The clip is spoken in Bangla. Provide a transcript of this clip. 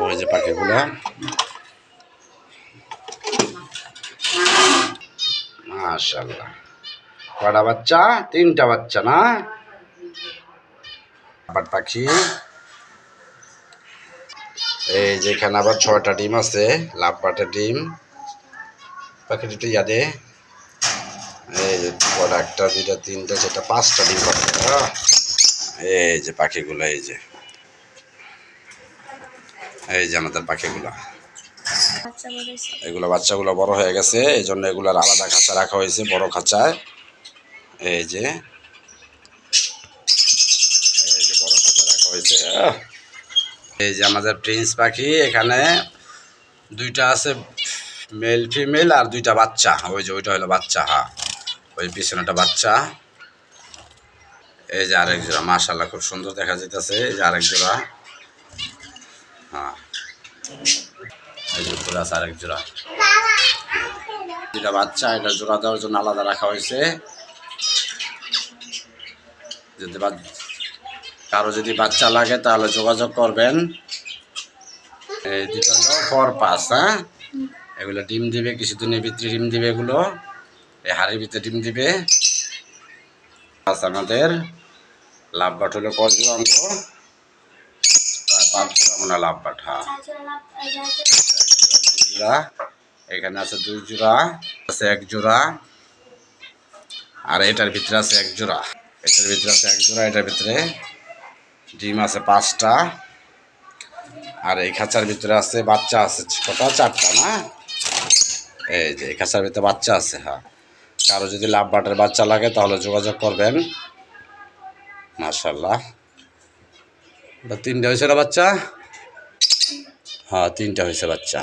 ওই যে পাখিগুলা মাশাআল্লাহ। কটা বাচ্চা? 3টা বাচ্চা না? আবার পাখি এই যেখানে আবার 6টা ডিম আছে, লাভবাটের ডিম। পাখিটা একটু ইয়াদে এই যে কটা, 1টা 2টা 3টা 4টা 5টা ডিম পাচ্ছে। এই যে পাখিগুলো, এই যে আমাদের পাখিগুলো, এগুলো বাচ্চাগুলো বড় হয়ে গেছে, এই জন্য এগুলোর আলাদা খাঁচা রাখা হয়েছে, বড় খাঁচায়। এই যে বড় খাঁচা রাখা হয়েছে। এই যে আমাদের প্রিন্স পাখি, এখানে 2টা আছে মেল ফিমেল আর 2টা বাচ্চা। ওই যে ওইটা হলো বাচ্চা, হ্যাঁ ওই পিছনেটা বাচ্চা। এই যে আরেক জোড়া, মাশাআল্লাহ খুব সুন্দর দেখা যাইতেছে। এই যে আরেক জোড়া, হ্যাঁ এই যে উপরে আছে আরেক জোড়া। 2টা বাচ্চা, এটা জোড়া দেওয়ার জন্য আলাদা রাখা হয়েছে। যদি কারো যদি বাচ্চা লাগে তাহলে যোগাযোগ করবেন। এই 2টা হলো ফরপাস, হ্যাঁ এগুলো ডিম দিবে কিছুদিনের ভিতরে, ডিম দিবে এগুলো, এই হাড়ির ভিতরে ডিম দিবে। আমাদের লাভবাট হলো কয় জোড়া? অঙ্ক প্রায় 5 জোড়া মনে হয় লাভবাট, হ্যাঁ জোড়া। এখানে আছে 2 জোড়া, আছে 1 জোড়া, আর এটার ভিতরে আছে 1 জোড়া। এটার ভিতরে আছে 1 জোড়া, এটার ভিতরে ডিম আছে 5টা। আর এই খাঁচার ভিতরে আছে বাচ্চা আছে কটা? 4টা না? এই যে এই খাঁচার ভিতরে বাচ্চা আছে, হ্যাঁ কারো যদি লাভবাটের বাচ্চা লাগে তাহলে যোগাযোগ করবেন। মাশাআল্লাহ। 3টা হয়েছে না বাচ্চা? হ্যাঁ 3টা হয়েছে বাচ্চা।